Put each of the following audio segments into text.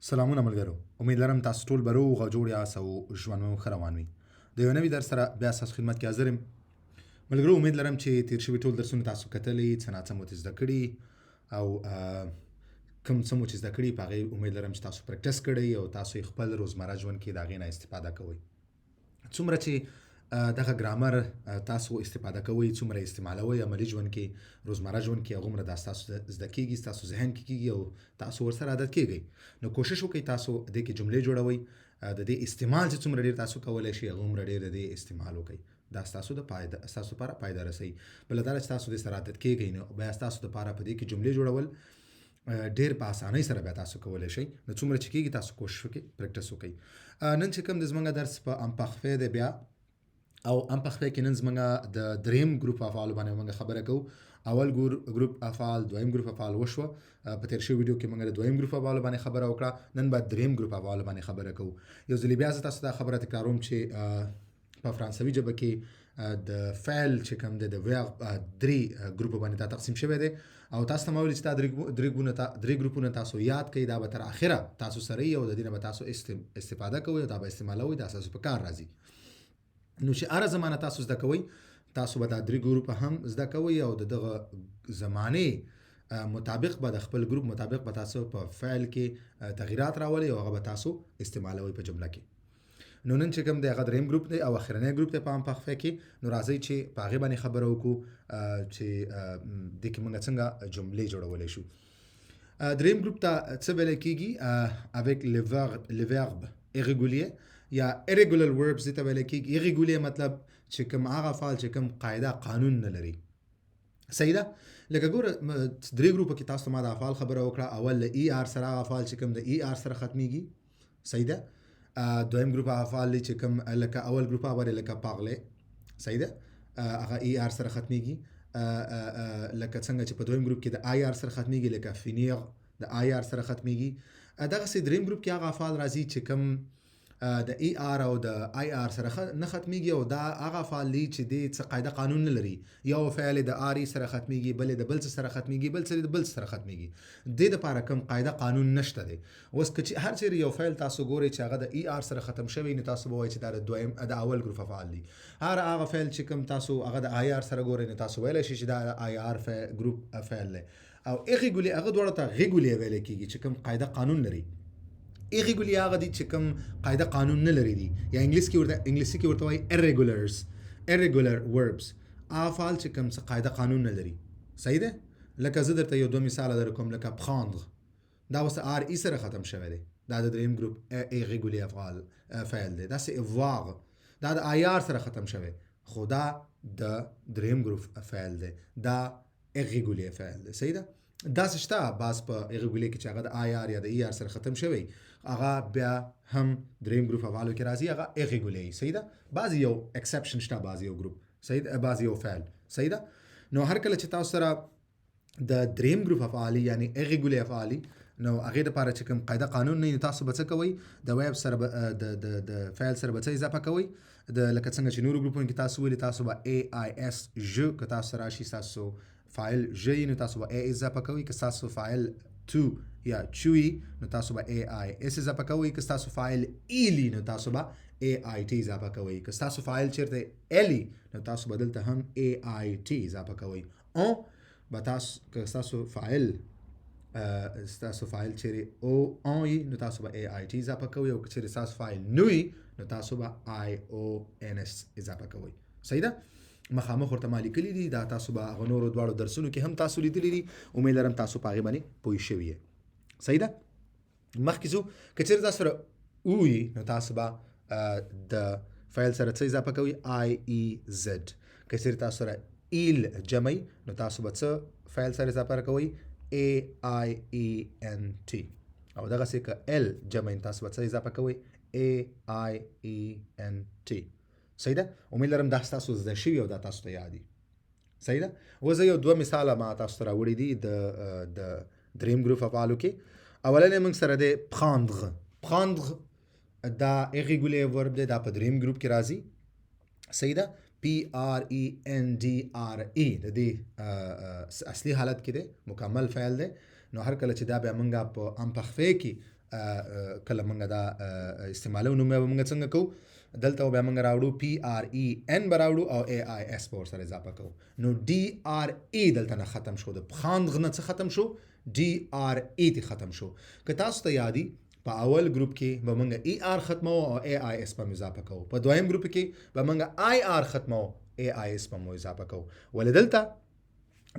سلامونه ملګرو، امید لرم تاسو ټول به روغ او جوړ یاست او ژوند مو ښه روان وي. د یو نوي درس سره بیا ستاسو خدمت کې حاضر یم. ملګرو، امید لرم چې تیر شوي ټول درسونه تاسو کتلي، څه ناڅه مو زده کړي او کوم څه مو چې زده کړي په هغې امید لرم چې تاسو پریکټس کړئ او تاسو یې خپل روزمره ژوند کې د هغې نه استفاده کوئ. څومره چې دغه ګرامر تاسو استفاده کوئ، څومره استعمالوئ عملي ژوند کې، روزمره ژوند کې، هغومره دا ستاسو زده کېږي، ستاسو ذهن کې کېږي او تاسو ورسره عادت کېږئ. نو کوشش وکړئ تاسو دې کې جملې جوړوئ، د دې استعمال چې څومره ډېر تاسو کولی شئ هغومره ډېر د دې استعمال وکړئ. دا ستاسو لپاره فایده رسوي. بله دا ده چې تاسو دې سره عادت کېږئ، نو بیا ستاسو دپاره په دې کې جملې جوړول ډېر په اسانۍ سره بیا تاسو کولی شئ. نو څومره چې کېږي تاسو کوشش وکړئ، پریکټس وکړئ. نن چې کوم د زموږ درس په امپخفی دی بیا او امپخفی کې نن زموږ د دریم ګروپ افعالو باندې موږ خبره کوو. اول ګروپ افعال، دویم ګروپ افعال وشوه. په تیر شوي ویډیو کې موږ د دویم ګروپ افعالو باندې خبره وکړه. نن به دریم ګروپ افعالو باندې خبره کوو. یو ځلې بیا زه تاسو ته خبره تکراروم چې په فرانسوي ژبه کې د فعل چې کوم دی د ورب درې ګروپو باندې دا تقسیم شوی دی او تاسو ته ما ویلي چې دا درې ګروپونه تاسو یاد کړئ، دا به تر اخره تاسو سره وي او د دې نه به تاسو استفاده کوئ او دا به استعمالوئ، دا ستاسو په کار راځي. نو چې هره زمانه تاسو زده کوئ، تاسو به دا درې ګروپه هم زده کوئ او د دغه زمانې مطابق به د خپل ګروپ مطابق به تاسو په فعل کې تغییرات راولئ او هغه به تاسو استعمالوئ په جمله کې. نو نن چې کوم دی هغه دریم ګروپ دی او اخرنی ګروپ دی په امپخفی کې. نو راځئ چې په هغې باندې خبره وکړو چې دې کې موږ څنګه جملې جوړولی شو. دریم ګروپ ته څه ویلی کېږي؟ avec le verbe irrégulier یا irregular verbs دې ته ویلی کېږي. irregulier مطلب چې کوم هغه فعل چې کوم قاعده قانون نه لري. صحیح ده؟ لکه ګوره درې ګروپه کې تاسو ته ما د افعال خبره وکړه. اول له ای آر سره هغه افعال چې کوم د ای آر سره ختمیږي. صحیح ده؟ دویم ګروپ افعال دی چې کوم لکه اول ګروپ هغه لکه پاغلی. صحیح ده؟ هغه ای آر سره ختمیږي. لکه څنګه چې په دویم ګروپ کې د آی آر سره ختمیږي، لکه فینیر د آی آر سره ختمیږي. دغسې دریم ګروپ کې هغه افعال راځي چې کوم د ای آر او د آی آر سره نه ختمیږي او دا هغه افعال دي چې د څه قاعده قانون نه لري. یو فعل د آر ای سره ختمیږي، بل د بل څه سره ختمیږي، بل څه د بل سره ختمیږي. دې دپاره کوم قاعده قانون نشته دی. اوس که چې هر چیرې یو فعل تاسو ګورئ چې هغه د ای آر سره ختم شوی، نو تاسو به وایئ چې دا د اول ګروپ افعال دي. هغه فعل چې کوم تاسو هغه د آی آر سره ګورئ، نو تاسو ویلی شئ چې دا د آی آر ګروپ فعل دی. او irregular هغه دواړو ته regular ویلی کېږي چې کوم قاعده قانون لري. irregular هغه دي چې کوم قاعده قانون نه لري دي، یا انګلیسي کې ورته وایي irregular verbs. افعال چې کوم څه قاعده قانون نه لري. صحیح ده؟ لکه زه درته یو دوه مثاله در کوم. لکه prendre دا اوس آر ای سره ختم شوی دی، دا د دریم ګروپ irregular فعل دی. داسې avoir دا د آی آر سره ختم شوی، خو دا د دریم ګروپ فعل دی، دا irregular فعل دی. صحیح ده؟ داسې شته بعض په irregular کې چې هغه د آی آر یا د ای آر سره ختم شوی، هغه بیا هم دریم ګروپ افعالو کې راځي، هغه irregular. صحیح ده؟ بعضې یو exception شته، بعضې یو ګروپ. صحیح ده؟ بعضې یو فعل. صحیح ده؟ نو هر کله چې تاسو سره د دریم ګروپ افعالي یعنی irregular افعالي، نو هغې دپاره چې کوم قاعده قانون نه وي، نو تاسو به څه کوئ؟ د ویب سره د فعل سره به څه اضافه کوئ؟ لکه څنګه چې نورو ګروپونو کې تاسو ویلي، تاسو به ای آی اس ژ که تاسو سره راشي، تاسو فاعل ژ نو تاسو به ای اضافه کوئ. که تاسو فاعل تو یا چوي نو تاسو به ای آی اس اضافه کوئ. که تاسو فاعل ایلی نو تاسو به ای آی ټي اضافه کوئ. که تاسو فاعل چیرته الی نو تاسو به دلته هم ای آی ټي اضافه کوئ. او به تاسو که تاسو فاعل چیرې او وي نو تاسو به ای آی ټي اضافه کوئ. او که چیرې تاسو فاعل نه وي نو تاسو به آی او ان اس اضافه کوئ. صحیح ده؟ مخامخ ورته ما لیکلي دي، دا تاسو به هغه نورو دواړو درسونو کې هم تاسو لیدلي دي. امید لرم تاسو په هغې باندې پوه شوي یې. صحیح ده؟ مخکې ځو. که چیرې تاسو سره وي نو تاسو به د فعل سره څه اضافه کوئ؟ آی ای زد. که چیرې تاسو سره ایل جمعي نو تاسو به څه فعل سره اضافه کوئ؟ ای آی ای ان ټي. او دغسې که ال جمعي تاسو به څه اضافه کوئ؟ ای آی ای ان ټي. صحیح ده؟ امید لرم دا تاسو زده شوي او دا تاسو ته یاد دي. صحیح ده؟ اوس زه یو دوه مثاله ما تاسو ته راوړي دي د دریم ګروپ افعالو کې. اولنی موږ سره دی prendre. دا irregular verb دی، دا په دریم ګروپ کې راځي. صحیح ده؟ prendre د دې اصلي حالت کې دی، مکمل فعل دی. نو هر کله چې دا بیا موږ په امپخفی کې کله موږ دا استعمالو نو موږ څنګه کوو دلته بیا موږ راوړو PREN به راوړو او AIS په ورسره اضافه کوو. نو DRE دلته نه ختم شو، د پخاند غ نه څه ختم شو، DRE تی ختم شو. که تاسو ته یادي په اول ګروپ کې به موږ ER ختمو او AIS په اضافه کوو، په دویم ګروپ کې به موږ IR ختمو AIS په مو اضافه کوو. ولې دلته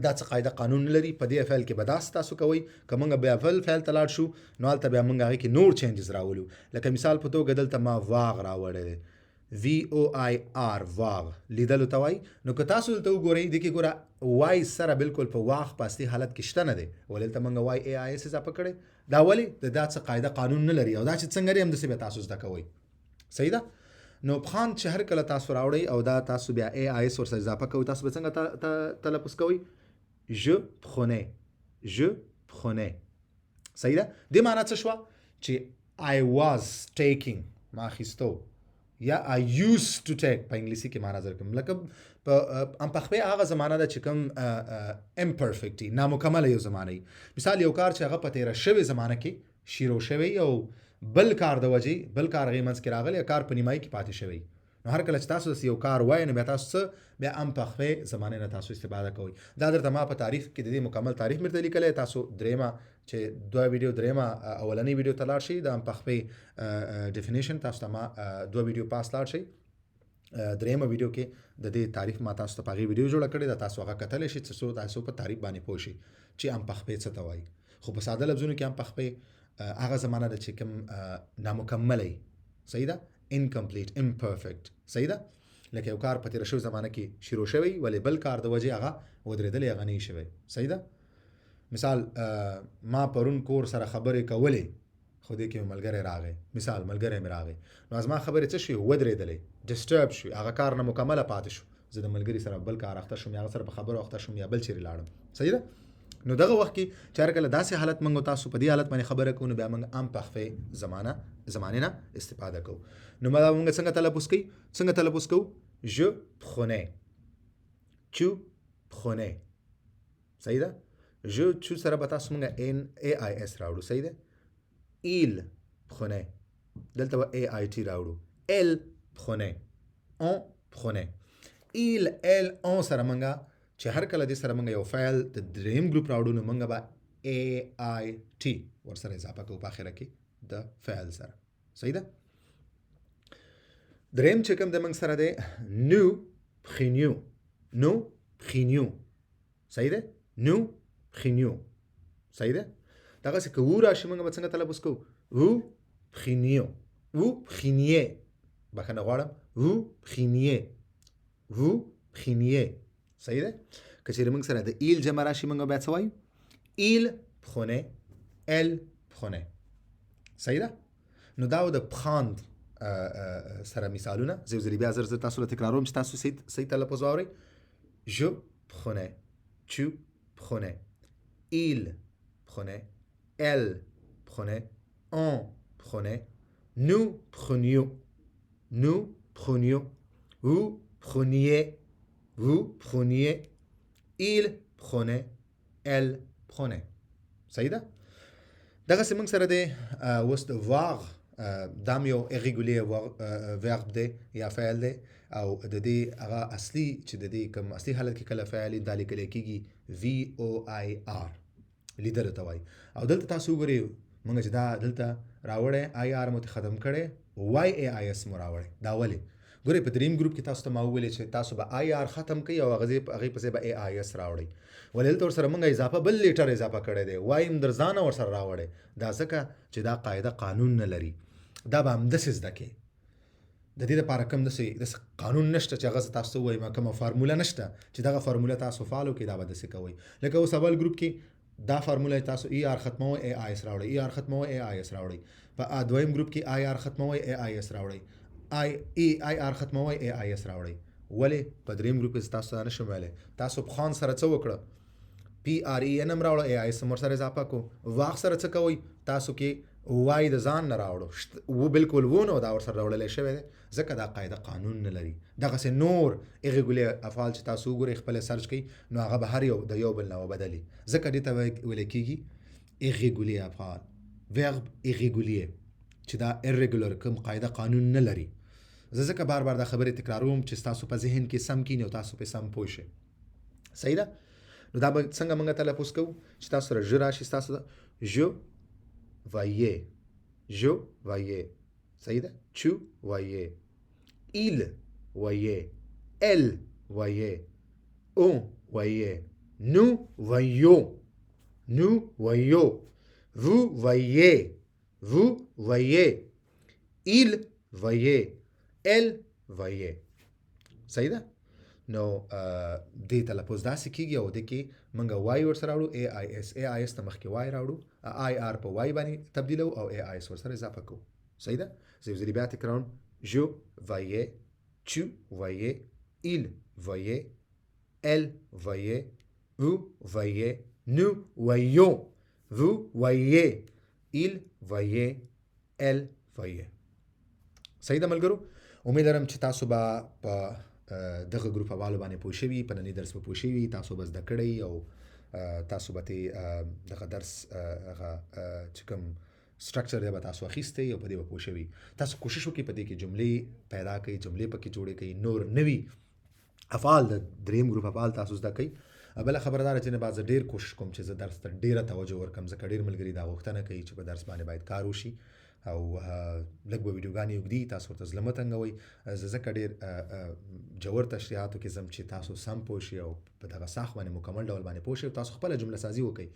دا څه قاعده قانون لري په دې فعل کې به داسې تاسو کوئ که موږ بیا بل فعل ته لاړ شو نو هلته بیا موږ هغې کې نور چینجز راولو. لکه مثال په توګه دلته ما واغ راوړی دی، VOIR واغ لیدلو ته وایي. نو که تاسو دلته وګورئ دې کې ګوره وای سره بالکل په واغ په اصلي حالت کې شته نه دی، ولې دلته موږ وای AIS اضافه کړی. دا ولې دا څه قاعده قانون نه لري او دا چې څنګه دی همداسې بیا تاسو زده کوئ. صحیح ده؟ نو پخاند چې هر کله تاسو راوړئ او دا تاسو بیا AIS ورسره اضافه کوئ، تاسو به څنګه تلفظ کوئ؟ Je prenais. Je prenais. صحیح ده؟ دې معنا څه شوه چې I was taking ما اخیستو، یا I used to take په انګلیسي کې معنا درکوم. لکه په امپخپې هغه زمانه ده چې کوم imperfect نامکمله یو زمانه وي. مثال یو کار چې هغه په تېره شوې زمانه کې شروع شوی او بل کار د وجې بل کار هغې منځ کې راغلی، کار په نیمایي کې پاتې شوی. نو هر کله چې تاسو یو کار وایئ نو بیا تاسو څه بیا امپخپې زمانې نه تاسو استفاده کوئ. دا درته ما په تعریف کې د دې مکمل تعریف مې درته لیکلی، تاسو درېیمه چې دوه ویډیو درېیمه اولنۍ ویډیو ته لاړ شئ د امپخپې ډیفینیشن تاسو ته ما دوه ویډیو پاس لاړ شئ. درېیمه ویډیو کې د دې تعریف ما تاسو ته په هغې ویډیو جوړه کړې ده، تاسو هغه کتلی شئ څو تاسو په تعریف باندې پوه شئ چې امپخپې څه ته وایي. خو په ساده لفظونو کې امپخپې هغه زمانه ده چې کوم نامکمله وي. صحیح ده؟ incomplete imperfect. صحیح ده؟ لکه یو کار په تېره شوې زمانه کې شروع شوی ولې بل کار د وجې هغه ودرېدلی هغه نه شوی. صحیح ده؟ مثال ما پرون کور سره خبرې کولې خو دې کې مې ملګری راغی، مثال ملګری مې راغی نو زما خبرې څه شوې ودرېدلې، ډسټرب شوې، هغه کار نه مکمله پاتې شو، زه د ملګري سره بل کار اخته شوم یا هغه سره په خبرو اخته شوم یا بل چیرې لاړم. صحیح ده؟ نو دغه وخت کې چې هر کله داسې حالت موږ تاسو په دې حالت باندې خبره کوو نو بیا موږ امپخپې زمانې نه استفاده کوو. نو موږ څنګه تلفظ کوو؟ Je prenais. Tu prenais. صحیح ده؟ je tu سره به تاسو موږ AIS راوړو. صحیح ده؟ il prenait. دلته به AIT راوړو. elle prenait. on prenait. il elle on سره موږ چې هر کله دې سره موږ یو فعل د دریم ګروپ راوړو نو موږ به AIT ورسره اضافه کوو په اخره کې د فعل سره. صحیح ده؟ دریم چې کوم د موږ سره دی nous prenions. nous prenions. صحیح ده؟ nous prenions. صحیح ده؟ دغسې که و راشي موږ به څنګه تلفظ کوو؟ vous prenions. vous preniez. بخښنه غواړم. vous preniez. vous preniez. صحیح ده؟ که چېرې موږ سره د ایل جمع راشي موږ بیا څه وایو؟ il prenait. elle prenait. صحیح ده؟ نو دا و د پخاند سره مثالونه. زه یو ځلې بیا زر تاسو له تکراروم چې تاسو صحیح تلفظ واورئ. je prenais. tu prenais. il prenait. elle prenait. on prenait. nous prenions. nous prenions. vous preniez. vous preniez. il prenait. elle prenait. صحیح ده؟ دغسې موږ سره دی اوس د واغ دام یو irregular verb دی یا فعل دی او د دې هغه اصلي چې د دې کوم اصلي حالت کې کله فعل دا لیکلی کېږي VOIR لیدلو ته وایي. او دلته تاسو وګورئ موږ چې دا دلته راوړی IR مو ختم کړی YAIS مو راوړی. دا ولې؟ ګورئ په دریم ګروپ کې تاسو ته ما وویلې چې تاسو به IR ختم کړئ او هغې پسې به AIS راوړئ. ولې دلته ورسره موږ اضافه بل لیټر اضافه کړی دی، وای هم در ځانه ورسره راوړی. دا ځکه چې دا قاعده قانون نه لري، دا به همداسې زده کړې. د دې لپاره کوم داسې قانون نشته چې هغه تاسو ته ووایم، کومه فارموله نشته چې دغه فارموله تاسو فالو کړئ دا به داسې کوئ. لکه اوس اول ګروپ کې دا فارموله تاسو ER ختموئ AIS راوړئ، ER ختموئ AIS راوړئ. په دویم ګروپ کې IR ختموئ AIS راوړئ، IR ختموئ AIS راوړئ. ولې په دریم ګروپ کې تاسو ته نشم ویلی. تاسو پخوان سره څه وکړه؟ PREN هم راوړه، AIS هم ورسره اضافه کو. واغ سره څه کوئ؟ تاسو کې وای د ځان نه راوړو، و بالکل و نو دا ورسره راوړلی شوی دی، ځکه دا قاعده قانون نه لري. دغسې نور irregular افعال چې تاسو وګورئ خپله سرچ کوئ نو هغه به هر یو د یو بل نه وبدلي، ځکه دې ته ویلی کېږي irregular افعال. verb irrégulier چې دا irregular کوم قاعده قانون نه لري. زه ځکه بار بار دا خبرې تکراروم چې تاسو په ذهن کې سم کینی او تاسو په سم پوه شئ. صحیح ده؟ نو دا به څنګه موږ تلفظ کوو چې تاسو سره ژ راشي تاسو je voyais je voyais. صحیح ده؟ tu voyais il voyait elle voyait on voyait nous voyons vous voyez il voyait elle voyait. صحیح ده؟ نو دې تلفظ داسې کېږي او دې کې موږ وای ورسره راوړو AIS ته مخکې وای راوړو IR په وای باندې تبدیلو او AIS ورسره اضافه کوو. صحیح ده؟ زه یو ځلې بیا تکراروم je voyais tu voyais il voyait elle voyait vous voyez nous voyons vous voyez il voyait elle voyait. صحیح ده ملګرو؟ امید لرم چې تاسو به په دغه ګروپ حوالو باندې پوه شوي، په ننني درس به پوه شوي، تاسو به زده کړئ او تاسو به دغه درس هغه چې کوم سټرکچر دی به تاسو اخیستی او په دې به پوه شوي. تاسو کوشش وکړئ په دې کې جملې پیدا کړئ، جملې پکې جوړې کړئ، نور نوي افعال د دریم ګروپ افعال تاسو زده کړئ. بله خبره دا ده چې نه بعض ډېر کوشش کوم چې زه درس ته ډېره توجه ورکړم، ځکه ډېر ملګري دا غوښتنه کوي چې په درس باندې باید کار وشي او لږ به ویډیوګانې اوږدي، تاسو ورته زړه مه تنګوئ. زه ځکه ډېر جوړ تشریحاتو کې ځم چې تاسو سم پوه شئ او په دغه ساخت باندې مکمل ډول باندې پوه شئ او تاسو خپله جمله سازي وکړئ.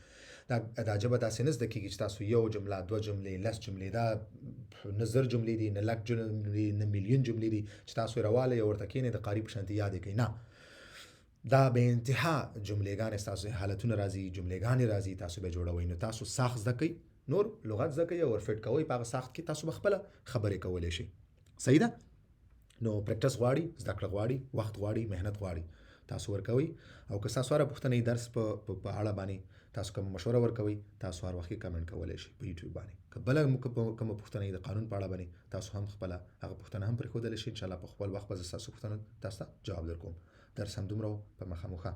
دا ژبه داسې نه زده کېږي چې تاسو یو جمله، دوه جملې، لس جملې، دا نه زر جملې دي، نه لک جملې، نه میلیون جملې دي چې تاسو یې راوالی او ورته کښېنئ د قاري په شانتې یاد یې کړئ. نه، دا به انتها جملېګانې ستاسو حالتونه راځي، جملېګانې راځي، تاسو به جوړوئ. نو تاسو ساخت زده کړئ، نور لغت زده کړئ او ورفټ کوئ په هغه ساخت کې تاسو به خپله خبرې کولی شئ. صحیح ده؟ نو پریکټس غواړي، زده کړه غواړي، وخت غواړي، محنت غواړي، تاسو ورکوئ. او که تاسو هره پوښتنه درس په اړه باندې تاسو کوم مشوره ورکوئ، تاسو هر وخت کې کمنټ کولی شئ په یوټیوب باندې. که بله کومه پوښتنه د قانون په اړه باندې تاسو هم خپله هغه پوښتنه هم پرېښودلی شئ. انشاءالله په خپل وخت به زه ستاسو پوښتنو تاسو ته جواب درکوم. درس همدومره و، په مخه.